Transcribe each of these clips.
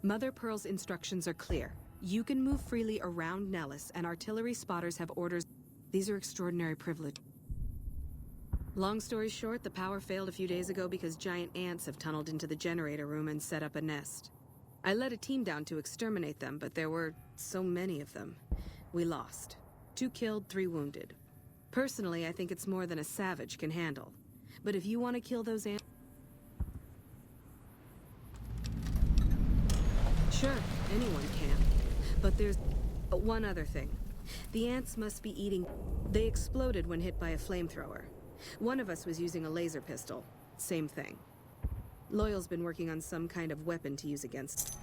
Mother Pearl's instructions are clear. You can move freely around Nellis, and artillery spotters have orders. These are extraordinary privilege. Long story short, the power failed a few days ago because giant ants have tunneled into the generator room and set up a nest. I led a team down to exterminate them, but there were so many of them. We lost. 2 killed, 3 wounded. Personally, I think it's more than a savage can handle. But if you want to kill those ants... Sure, anyone can. But there's one other thing. The ants must be eating... They exploded when hit by a flamethrower. One of us was using a laser pistol. Same thing. Loyal's been working on some kind of weapon to use against...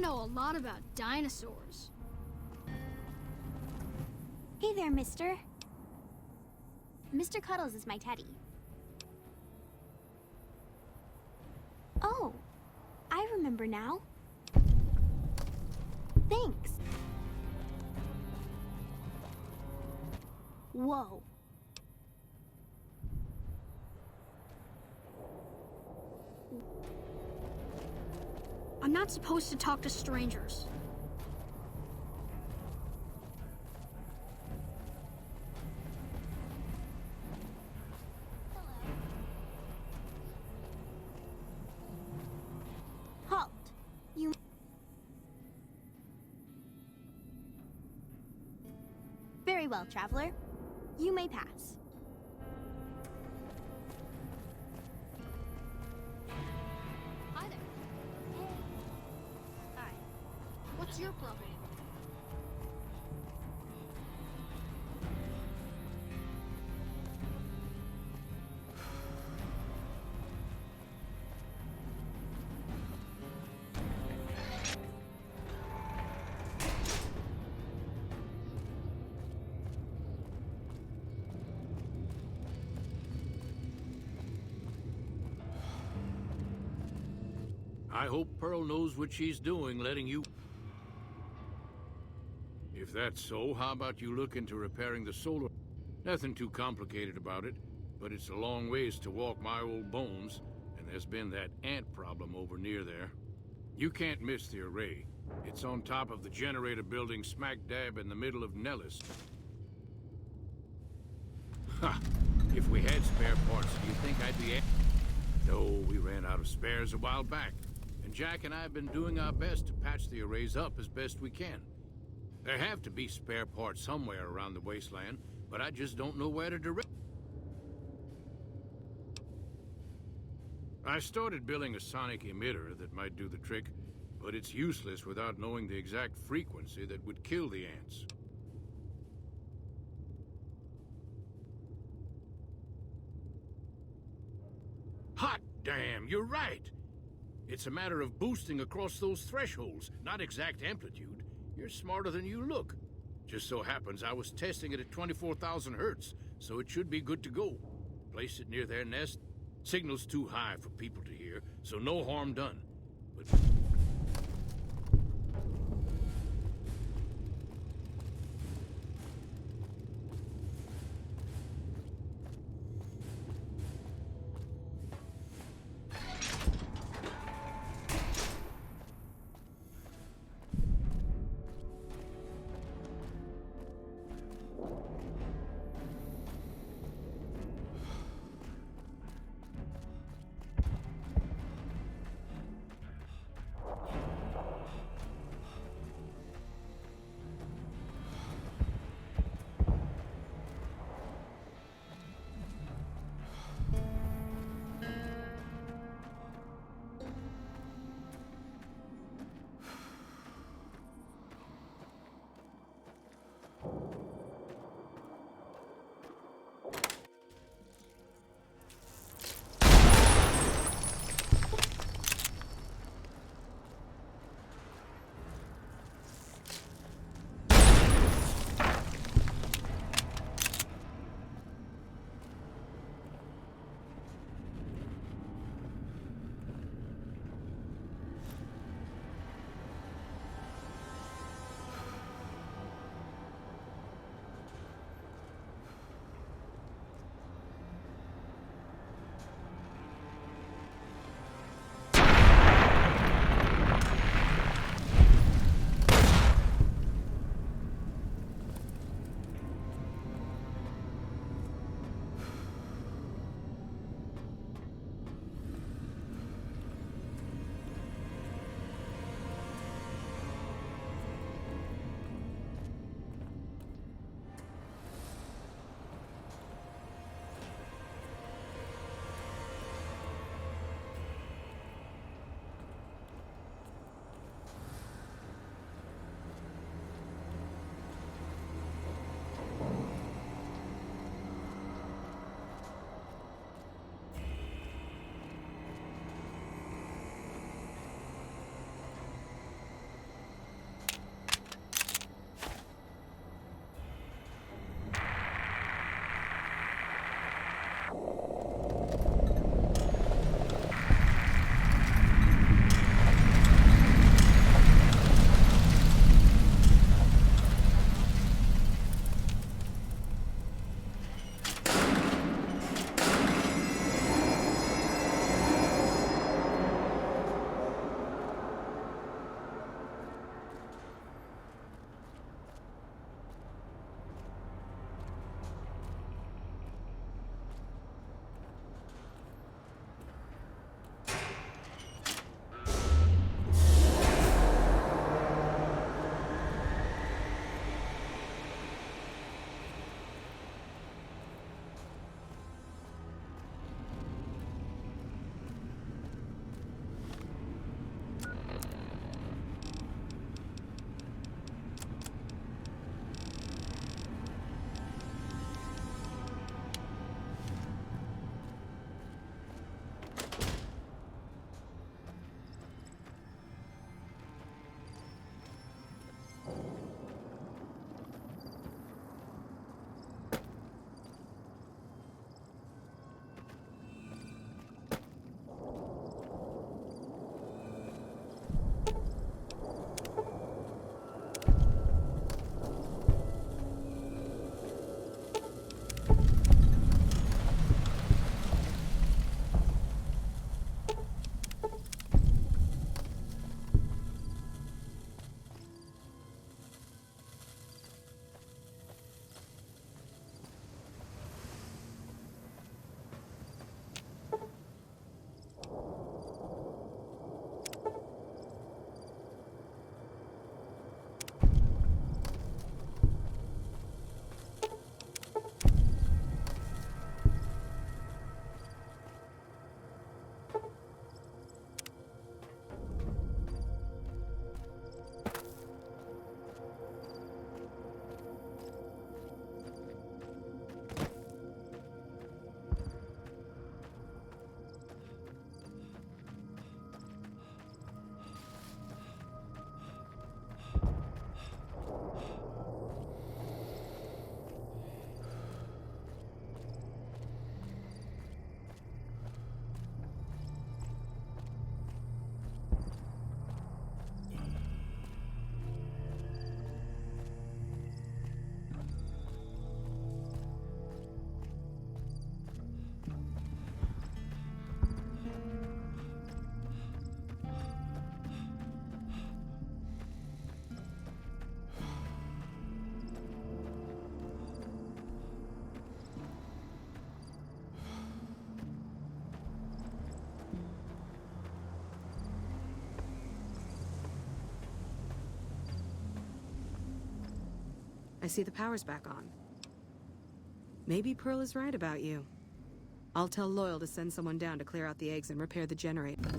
A lot about dinosaurs. Hey there, mister. Mr. Cuddles is my teddy. Oh, I remember now. Thanks. Whoa. I'm not supposed to talk to strangers. Halt. You... Very well, traveler. You may pass. What's your problem? I hope Pearl knows what she's doing, letting you... If that's so, how about you look into repairing the solar... Nothing too complicated about it, but it's a long ways to walk my old bones, and there's been that ant problem over near there. You can't miss the array. It's on top of the generator building smack dab in the middle of Nellis. Ha! If we had spare parts, do you think I'd be... No, we ran out of spares a while back, and Jack and I have been doing our best to patch the arrays up as best we can. There have to be spare parts somewhere around the wasteland, but I just don't know where to direct. I started building a sonic emitter that might do the trick, but it's useless without knowing the exact frequency that would kill the ants. Hot damn, you're right! It's a matter of boosting across those thresholds, not exact amplitude. You're smarter than you look. Just so happens I was testing it at 24,000 hertz, so it should be good to go. Place it near their nest. Signal's too high for people to hear, so no harm done. But... I see the power's back on. Maybe Pearl is right about you. I'll tell Loyal to send someone down to clear out the eggs and repair the generator.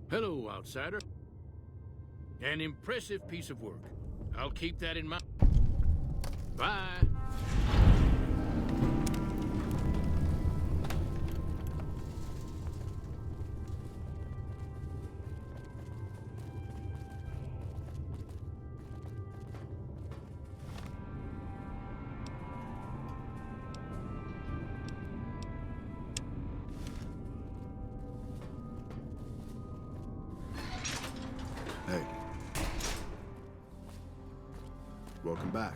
Hello, outsider. An impressive piece of work. I'll keep that in mind. Bye. Hey. Welcome back.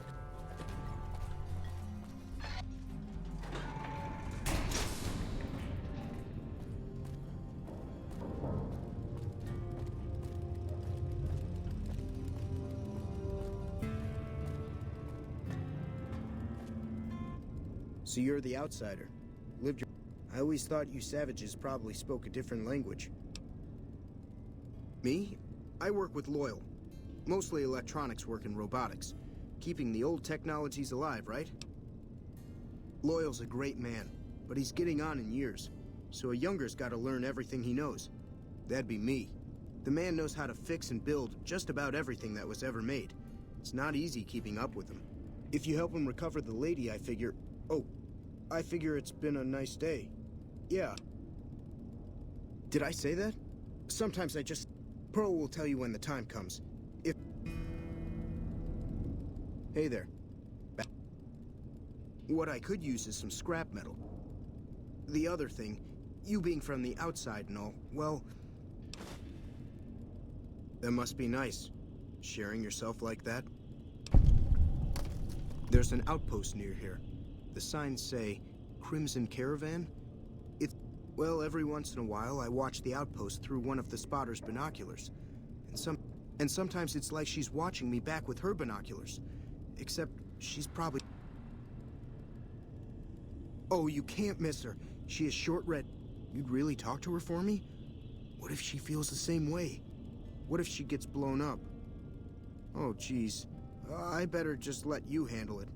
So you're the outsider. Lived your... I always thought you savages probably spoke a different language. Me? I work with Loyal. Mostly electronics work and robotics. Keeping the old technologies alive, right? Loyal's a great man, but he's getting on in years. So a younger's gotta learn everything he knows. That'd be me. The man knows how to fix and build just about everything that was ever made. It's not easy keeping up with him. If you help him recover the lady, I figure... Oh, I figure it's been a nice day. Yeah. Did I say that? Sometimes I just... Pearl will tell you when the time comes. If... Hey there. What I could use is some scrap metal. The other thing, you being from the outside and all, well... That must be nice, sharing yourself like that. There's an outpost near here. The signs say, Crimson Caravan? Well, every once in a while, I watch the outpost through one of the spotter's binoculars. And sometimes it's like she's watching me back with her binoculars. Except, she's probably... Oh, you can't miss her. She is short red. You'd really talk to her for me? What if she feels the same way? What if she gets blown up? Oh, geez. I better just let you handle it.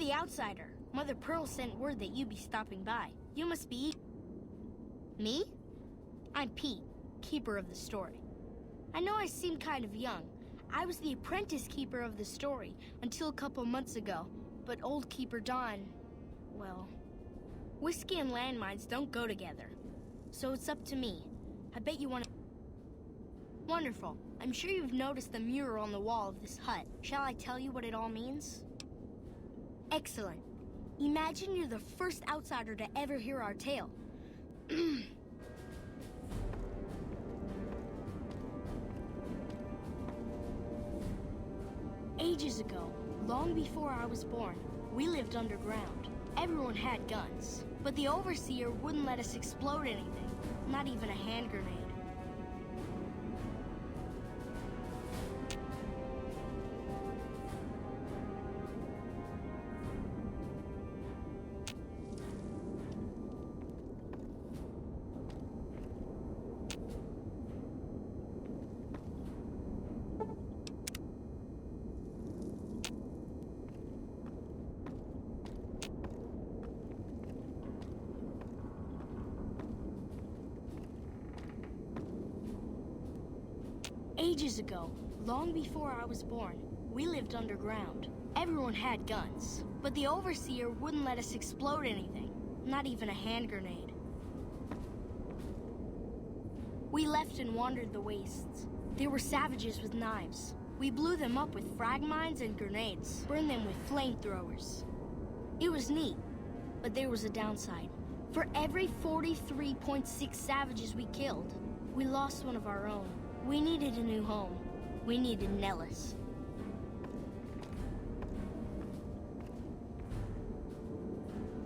the outsider. Mother Pearl sent word that you'd be stopping by. You must be... Me? I'm Pete, keeper of the story. I know I seem kind of young. I was the apprentice keeper of the story until a couple months ago, but old Keeper Don, well, whiskey and landmines don't go together. So it's up to me. I bet you want to... Wonderful. I'm sure you've noticed the mural on the wall of this hut. Shall I tell you what it all means? Excellent. Imagine you're the first outsider to ever hear our tale. Ages ago, long before I was born, we lived underground. Everyone had guns, but the overseer wouldn't let us explode anything, not even a hand grenade. Ages ago, long before I was born, we lived underground. Everyone had guns, but the overseer wouldn't let us explode anything, not even a hand grenade. We left and wandered the wastes. There were savages with knives. We blew them up with frag mines and grenades, burned them with flamethrowers. It was neat, but there was a downside. For every 43.6 savages we killed, we lost one of our own. We needed a new home. We needed Nellis.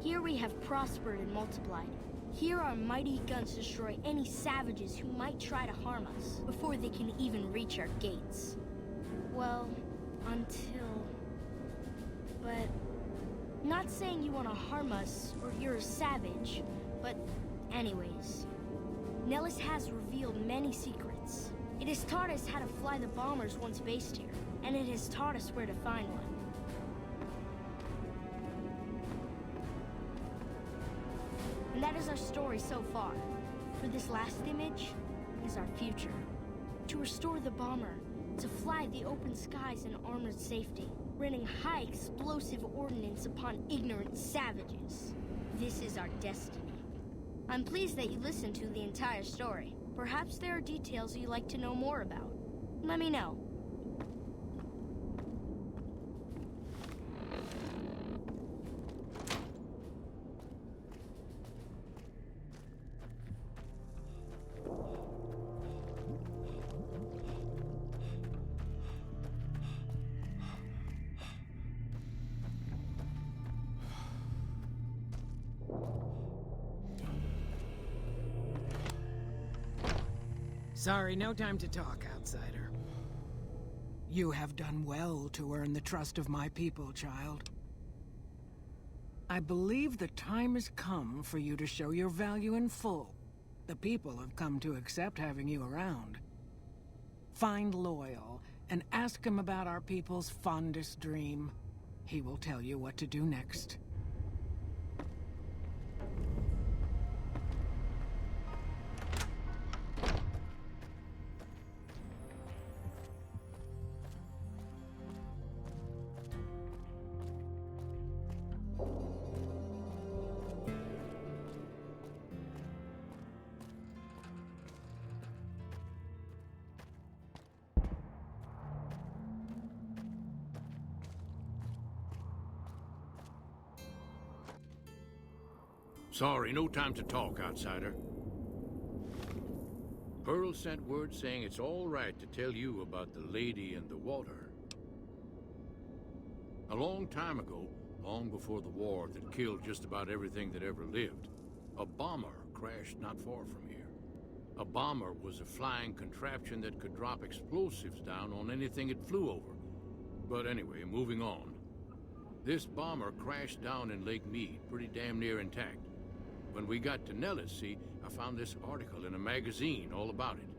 Here we have prospered and multiplied. Here our mighty guns destroy any savages who might try to harm us before they can even reach our gates. Well, until... But... Not saying you want to harm us or you're a savage, but anyways. Nellis has revealed many secrets. It has taught us how to fly the bombers once based here, and it has taught us where to find one. And that is our story so far. For this last image is our future. To restore the bomber, to fly the open skies in armored safety, raining high explosive ordnance upon ignorant savages. This is our destiny. I'm pleased that you listened to the entire story. Perhaps there are details you'd like to know more about. Let me know. Sorry, no time to talk, outsider. You have done well to earn the trust of my people, child. I believe the time has come for you to show your value in full. The people have come to accept having you around. Find Loyal and ask him about our people's fondest dream. He will tell you what to do next. Sorry, no time to talk, outsider. Pearl sent word saying it's all right to tell you about the lady in the water. A long time ago, long before the war that killed just about everything that ever lived, a bomber crashed not far from here. A bomber was a flying contraption that could drop explosives down on anything it flew over. But anyway, moving on. This bomber crashed down in Lake Mead, pretty damn near intact. When we got to Nellis, see, I found this article in a magazine all about it.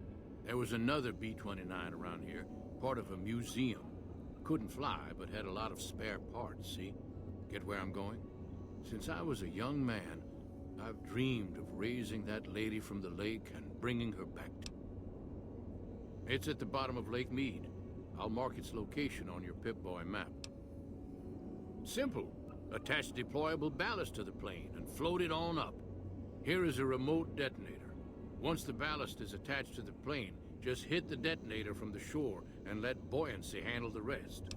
There was another B-29 around here, part of a museum. Couldn't fly, but had a lot of spare parts, see? Get where I'm going? Since I was a young man, I've dreamed of raising that lady from the lake and bringing her back to... It's at the bottom of Lake Mead. I'll mark its location on your Pip-Boy map. Simple. Attach deployable ballast to the plane and float it on up. Here is a remote detonator. Once the ballast is attached to the plane, just hit the detonator from the shore and let buoyancy handle the rest.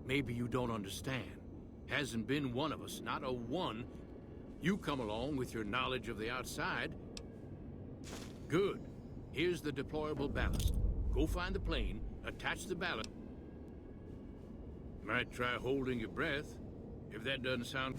Maybe you don't understand. Hasn't been one of us, not a one. You come along with your knowledge of the outside. Good. Here's the deployable ballast. Go find the plane, attach the ballast. Might try holding your breath, if that doesn't sound...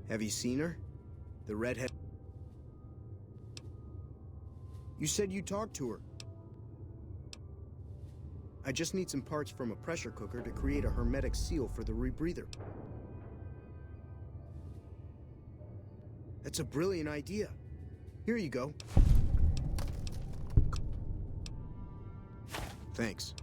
Have you seen her? The redhead... You said you talked to her. I just need some parts from a pressure cooker to create a hermetic seal for the rebreather. That's a brilliant idea. Here you go. Thanks.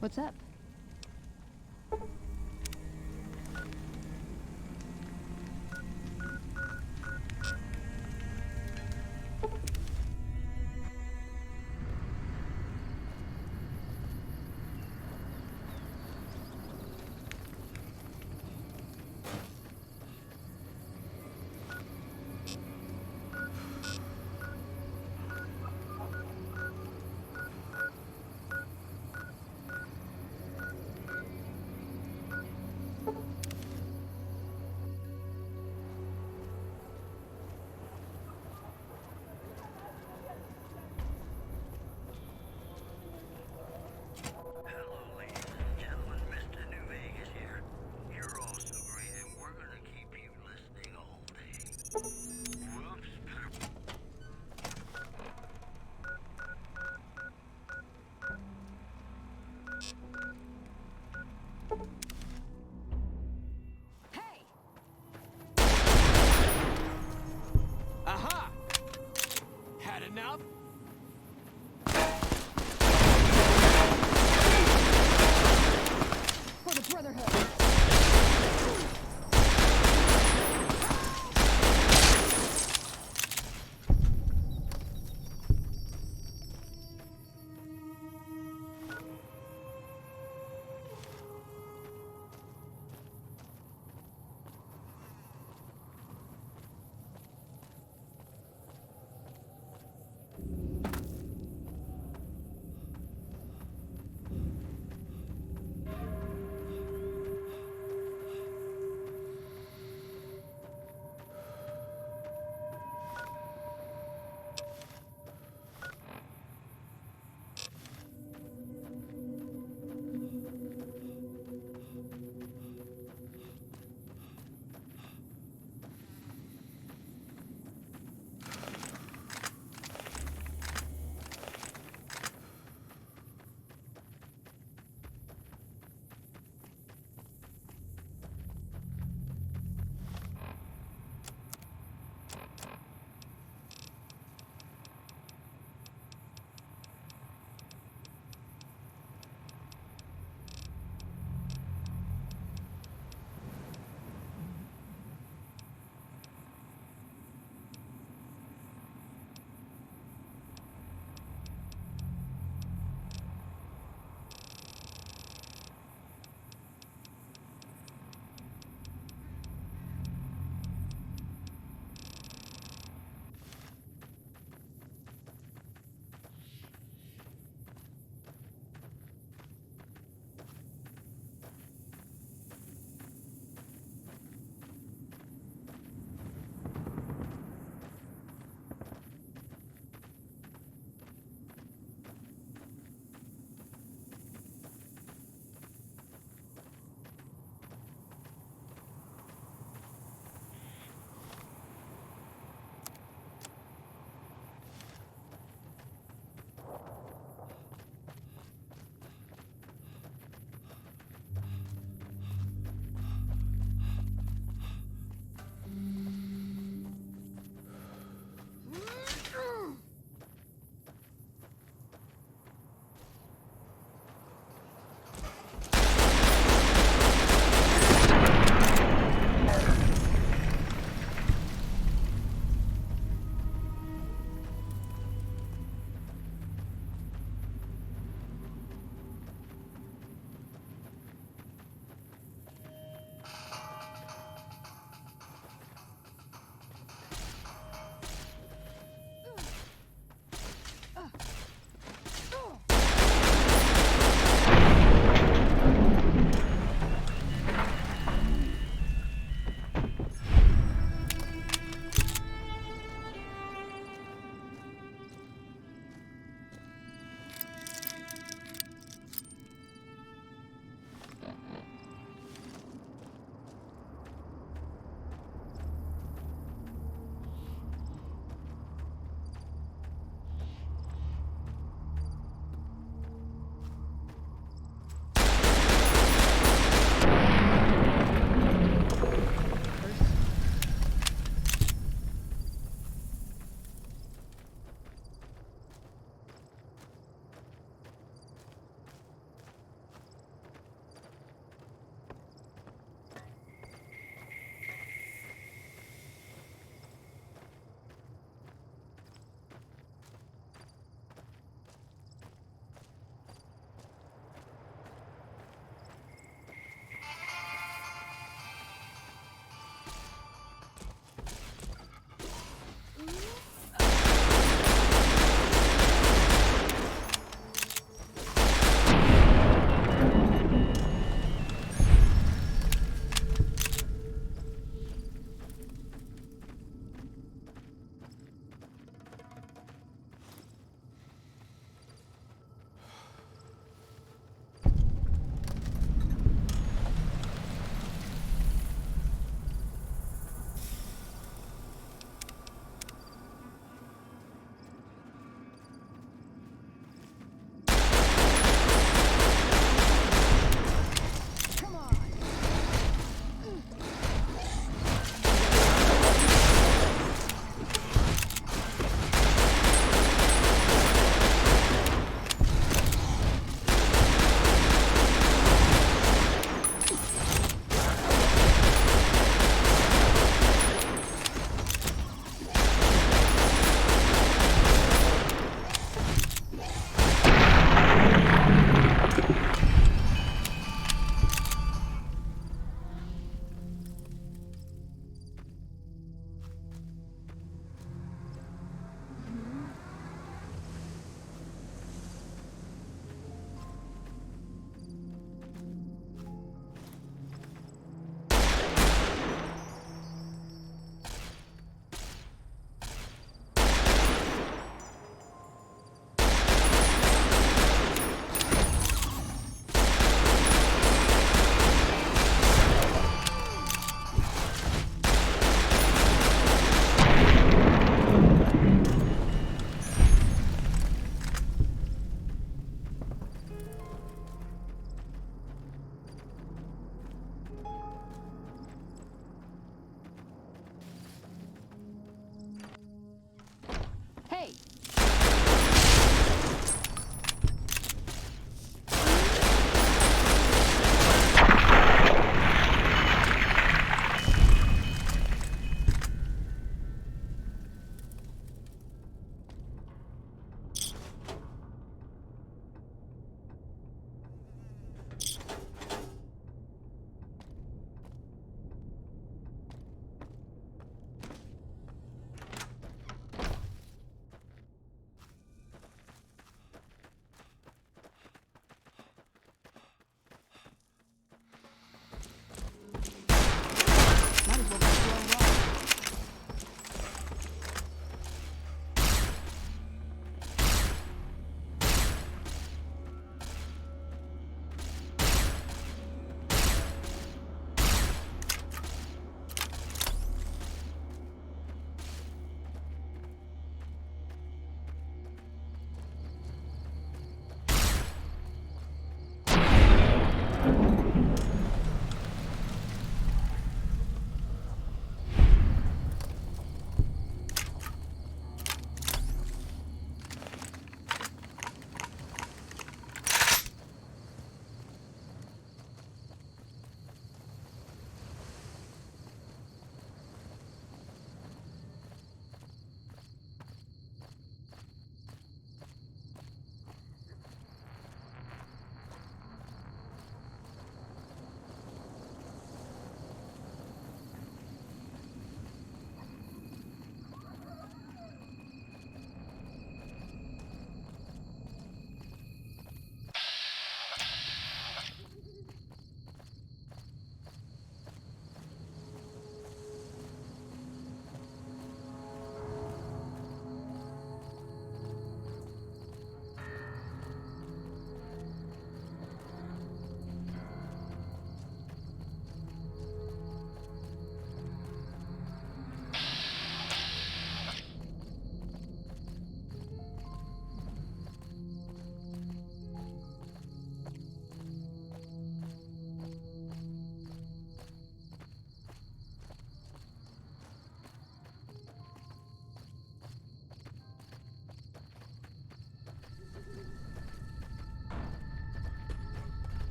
What's up?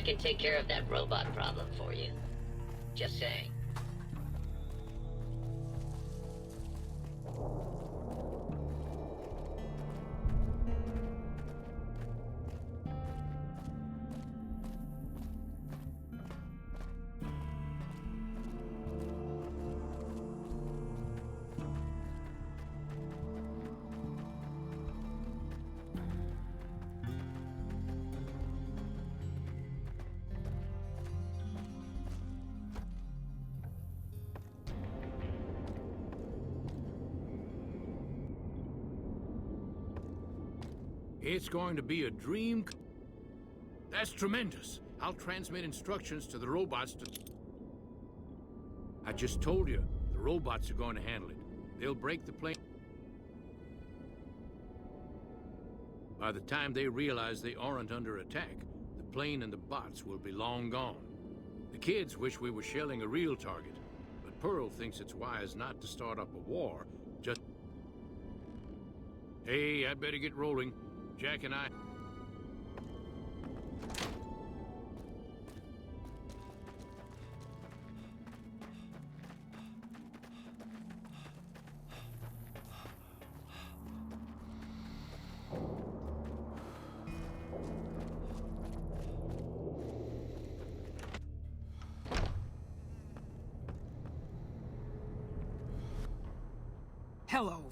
I can take care of that robot problem for you. Just saying. It's going to be a dream. That's tremendous. I'll transmit instructions to the robots to... I just told you, the robots are going to handle it. They'll break the plane. By the time they realize they aren't under attack, the plane and the bots will be long gone. The kids wish we were shelling a real target, but Pearl thinks it's wise not to start up a war, just... Hey, I better get rolling. Jack and I... Hello.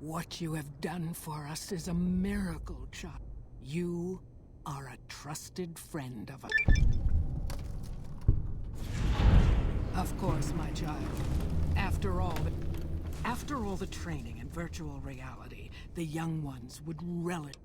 What you have done for us is a miracle, child. You are a trusted friend of us. Of course, my child. After all the training in virtual reality, the young ones would relish.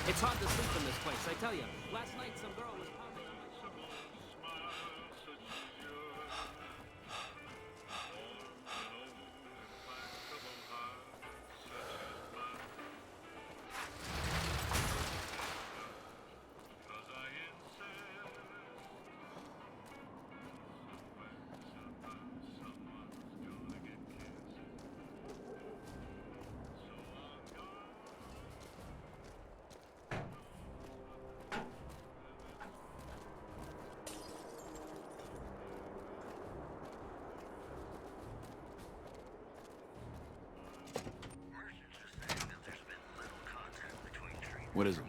It's hard to sleep in this place, I tell you. Last night some girl was pounding on my shoulder. What is it?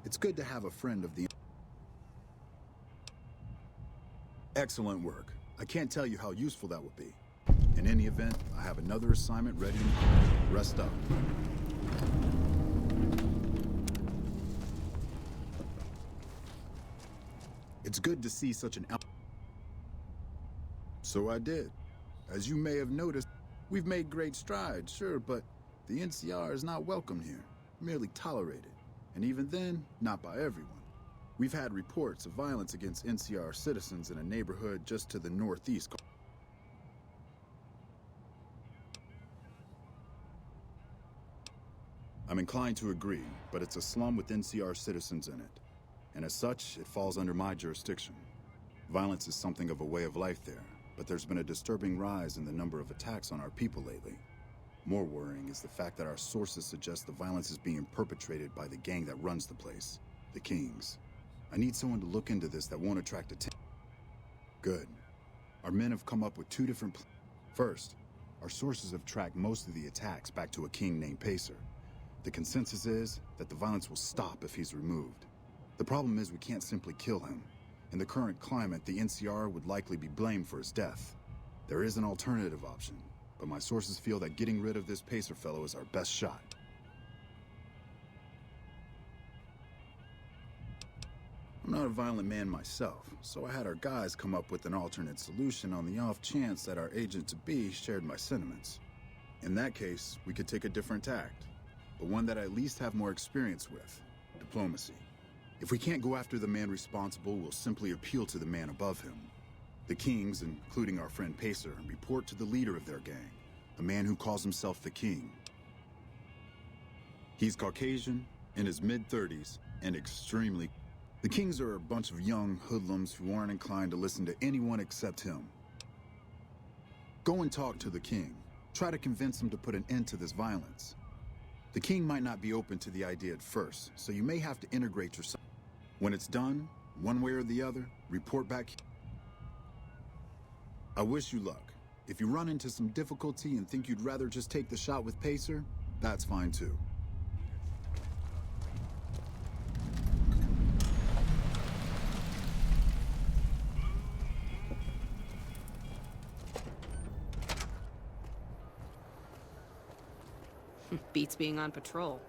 It's good to have a friend of the... Excellent work. I can't tell you how useful that would be. In any event, I have another assignment ready. Rest up. It's good to see such an... So I did. As you may have noticed, we've made great strides, sure, but the NCR is not welcome here, merely tolerated. And even then, not by everyone. We've had reports of violence against NCR citizens in a neighborhood just to the northeast. I'm inclined to agree, but it's a slum with NCR citizens in it. And as such, it falls under my jurisdiction. Violence is something of a way of life there, but there's been a disturbing rise in the number of attacks on our people lately. More worrying is the fact that our sources suggest the violence is being perpetrated by the gang that runs the place, the Kings. I need someone to look into this that won't attract attention. Good. Our men have come up with two different First, our sources have tracked most of the attacks back to a king named Pacer. The consensus is that the violence will stop if he's removed. The problem is we can't simply kill him. In the current climate, the NCR would likely be blamed for his death. There is an alternative option, but my sources feel that getting rid of this Pacer fellow is our best shot. I'm not a violent man myself, so I had our guys come up with an alternate solution on the off chance that our agent-to-be shared my sentiments. In that case, we could take a different tact, but one that I at least have more experience with: diplomacy. If we can't go after the man responsible, we'll simply appeal to the man above him. The Kings, including our friend Pacer, report to the leader of their gang, a man who calls himself the King. He's Caucasian, in his mid-30s, and extremely... The Kings are a bunch of young hoodlums who aren't inclined to listen to anyone except him. Go and talk to the King. Try to convince him to put an end to this violence. The King might not be open to the idea at first, so you may have to integrate yourself. When it's done, one way or the other, report back. I wish you luck. If you run into some difficulty and think you'd rather just take the shot with Pacer, that's fine too. Beats being on patrol.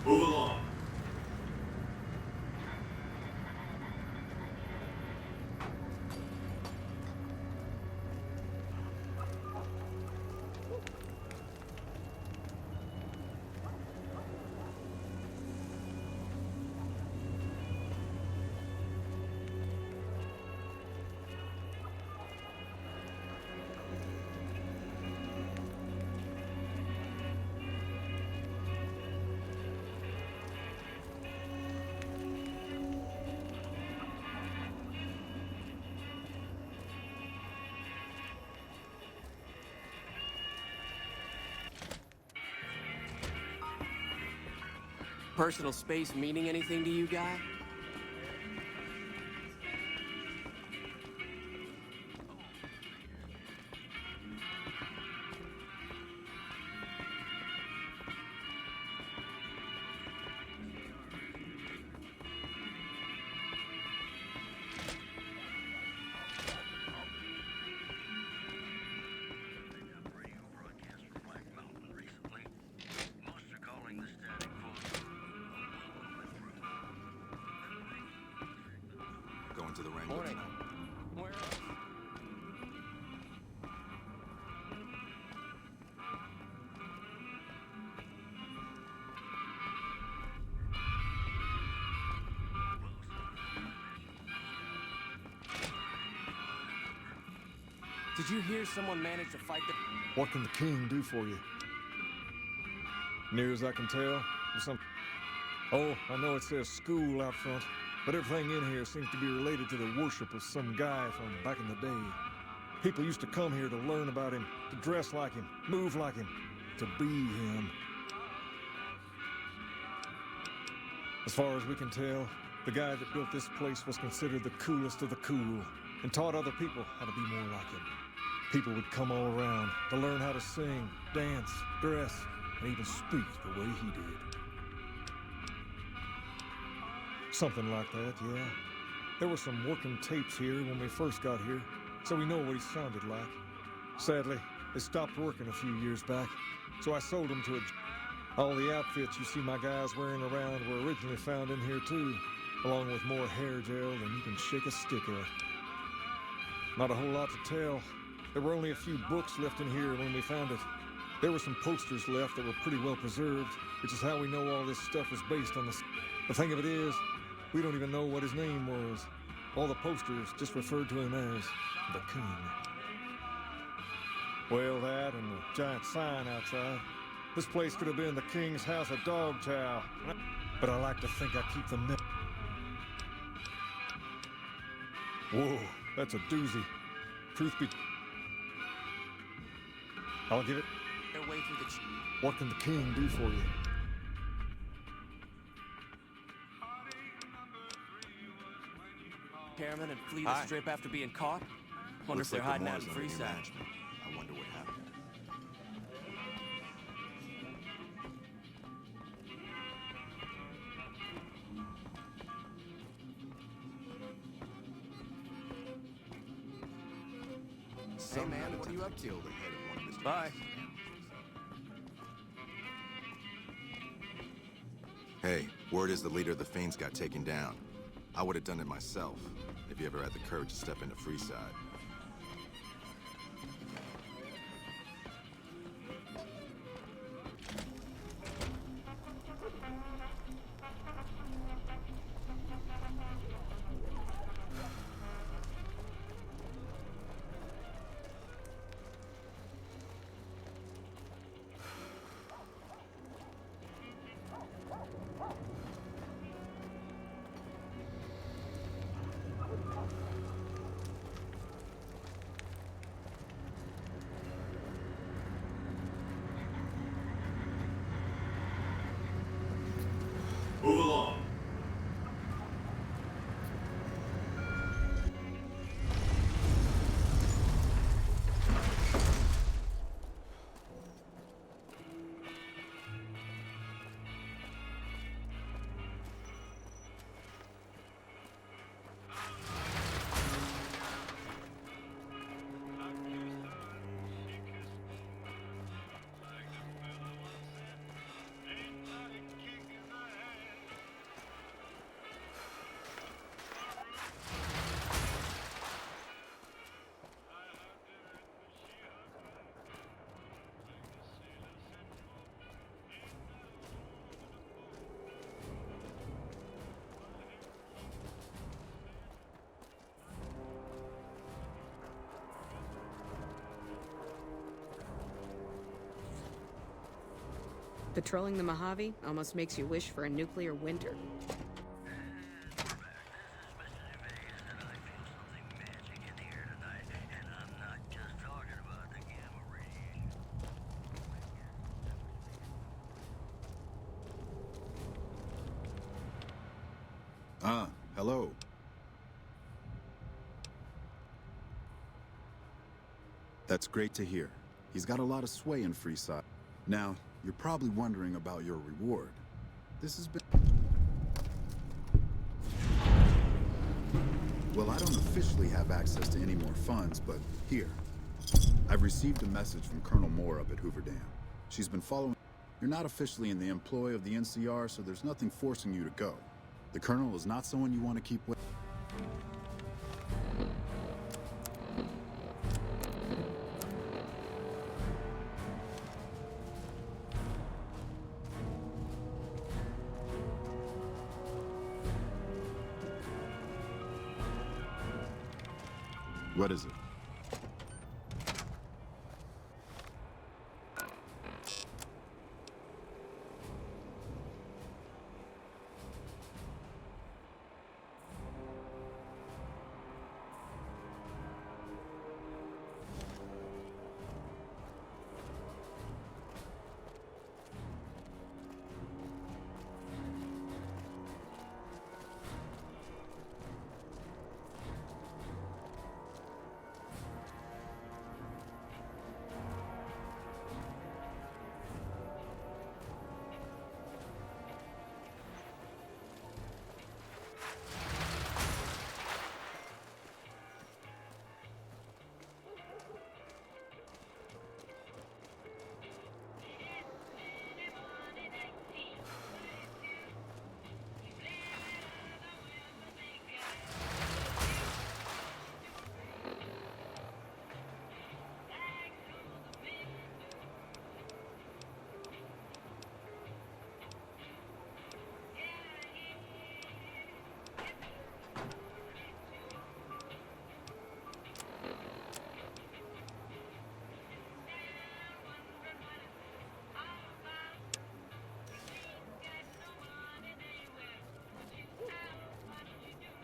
Move along. Personal space meaning anything to you, guy? Going to the Wrangler Morning. tonight. Where else? Did you hear someone managed to fight the... What can the King do for you? Near as I can tell, there's some... Oh, I know it says school out front, but everything in here seems to be related to the worship of some guy from back in the day. People used to come here to learn about him, to dress like him, move like him, to be him. As far as we can tell, the guy that built this place was considered the coolest of the cool and taught other people how to be more like him. People would come all around to learn how to sing, dance, dress, and even speak the way he did. Something like that, yeah. There were some working tapes here when we first got here. so we know what he sounded like. Sadly, they stopped working a few years back, so I sold them to a... All the outfits you see my guys wearing around were originally found in here too, along with more hair gel than you can shake a stick at. Not a whole lot to tell. There were only a few books left in here when we found it. There were some posters left that were pretty well preserved, which is how we know all this stuff was based on this. The thing of it is, we don't even know what his name was. All the posters just referred to him as the King. Well, that and the giant sign outside. This place could have been the King's House of Dog Chow. But I like to think I keep the... Whoa, that's a doozy. Truth be... I'll give it... Their way through the... What can the King do for you? Repairmen and flee the strip after being caught? Wonder if they're hiding out in Freeside. I wonder what happened. Hey man, what are you up to? Bye. Hey, word is the leader of the Fiends got taken down. I would have done it myself, if you ever had the courage to step into Freeside. Move along. Patrolling the Mojave almost makes you wish for a nuclear winter. Hello. That's great to hear. He's got a lot of sway in Freeside. Now, you're probably wondering about your reward. This has been... Well, I don't officially have access to any more funds, but here. I've received a message from Colonel Moore up at Hoover Dam. She's been following... You're not officially in the employ of the NCR, so there's nothing forcing you to go. The Colonel is not someone you want to keep with. What is it?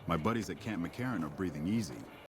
My buddies at Camp McCarran are breathing easy.